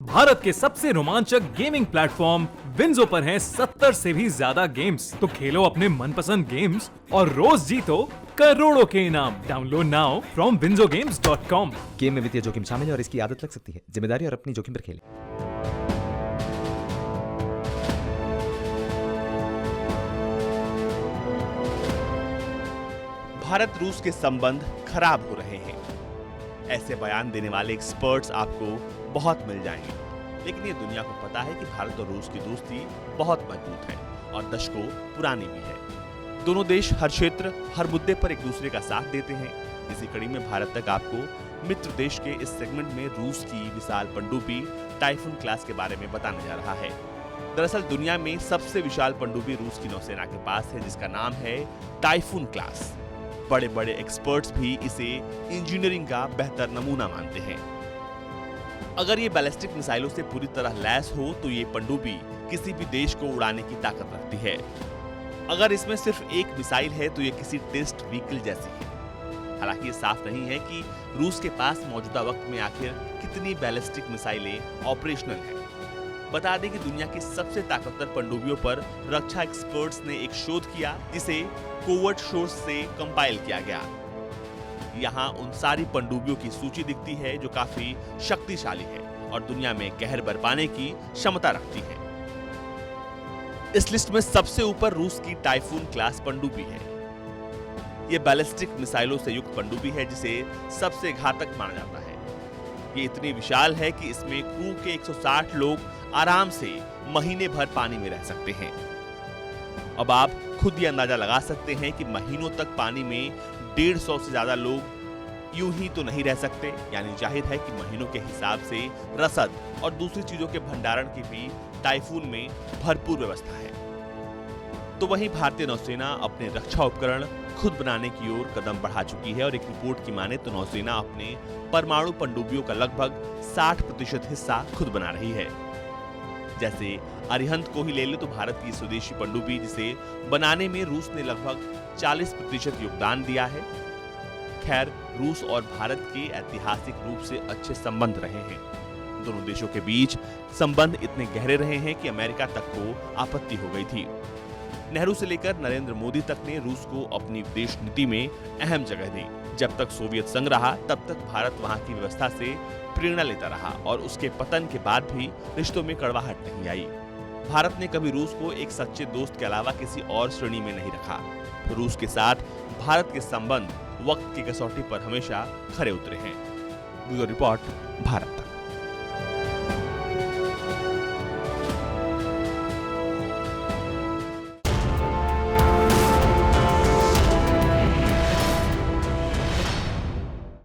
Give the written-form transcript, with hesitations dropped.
भारत के सबसे रोमांचक गेमिंग प्लेटफॉर्म विंजो पर हैं 70 से भी ज्यादा गेम्स। तो खेलो अपने मनपसंद गेम्स और रोज जीतो करोड़ों के इनाम। Download now from winzogames.com। Game में वित्तीय जोखिम शामिल है और इसकी आदत लग सकती है। जिम्मेदारी और अपनी जोखिम पर खेलें। भारत रूस के संबंध खराब हो रहे हैं, ऐसे बयान देने वाले एक्सपर्ट्स आपको बहुत मिल जाएंगे। लेकिन ये दुनिया को पता है कि भारत और रूस की दोस्ती बहुत मजबूत है और दशकों पुरानी भी है। दोनों देश हर क्षेत्र, हर मुद्दे पर एक दूसरे का साथ देते हैं। इसी कड़ी में भारत तक आपको मित्र देश के इस सेगमेंट में रूस की विशाल पनडुब्बी टाइफून क्लास के बारे में बताने जा रहा है। दरअसल दुनिया में सबसे विशाल पनडुब्बी रूस की नौसेना के पास है, जिसका नाम है टाइफून क्लास। बड़े बड़े एक्सपर्ट्स भी इसे इंजीनियरिंग का बेहतर नमूना मानते हैं। अगर ये बैलिस्टिक मिसाइलों से पूरी तरह लैस हो तो ये पनडुब्बी किसी भी देश को उड़ाने की ताकत रखती है। अगर इसमें सिर्फ एक मिसाइल है तो ये किसी टेस्ट व्हीकल जैसी है। हालांकि ये साफ नहीं है कि रूस के पास मौजूदा वक्त में आखिर कितनी बैलिस्टिक मिसाइलें ऑपरेशनल हैं। बता दें कि दुनिया की सबसे ताकतवर पनडुब्बियों पर रक्षा एक्सपर्ट्स ने एक शोध किया, जिसे कोवर्ट सोर्स से कंपाइल किया गया। यहाँ उन सारी पनडुब्बियों की सूची दिखती है जो काफी शक्तिशाली है और दुनिया में कहर बरपाने की क्षमता रखती है। इस लिस्ट में सबसे ऊपर रूस की टाइफून क्लास पनडुब्बी है। ये बैलिस्टिक मिसाइलों से युक्त पनडुब्बी है जिसे सबसे घातक माना जाता है। ये इतनी विशाल है कि इसमें क्रू के 160 लोग आराम से महीने भर पानी में रह सकते हैं। अब आप खुद ही अंदाजा लगा सकते हैं कि महीनों तक पानी में 150 से ज्यादा लोग यूं ही तो नहीं रह सकते। यानी जाहिर है कि महीनों के हिसाब से रसद और दूसरी चीजों के भंडारण की भी टाइफून में भरपूर व्यवस्था है। तो वहीं भारतीय नौसेना अपने रक्षा उपकरण खुद बनाने की ओर कदम बढ़ा चुकी है और एक रिपोर्ट की माने तो नौसेना अपने परमाणु पनडुब्बियों का लगभग 60% हिस्सा खुद बना रही है। जैसे अरिहंत को ही ले लो तो भारत की स्वदेशी पनडुब्बी जिसे बनाने में रूस ने लगभग 40% योगदान दिया है। खैर, रूस और भारत के ऐतिहासिक रूप से अच्छे संबंध रहे हैं। दोनों देशों के बीच संबंध इतने गहरे रहे हैं कि अमेरिका तक को आपत्ति हो गई थी। नेहरू से लेकर नरेंद्र मोदी तक ने रूस को अपनी विदेश नीति में अहम जगह दी। जब तक सोवियत संघ रहा तब तक भारत वहां की व्यवस्था से प्रेरणा लेता रहा और उसके पतन के बाद भी रिश्तों में कड़वाहट नहीं आई। भारत ने कभी रूस को एक सच्चे दोस्त के अलावा किसी और श्रेणी में नहीं रखा। रूस के साथ भारत के संबंध वक्त की कसौटी पर हमेशा खरे उतरे हैं। ब्यूरो रिपोर्ट, भारत तक।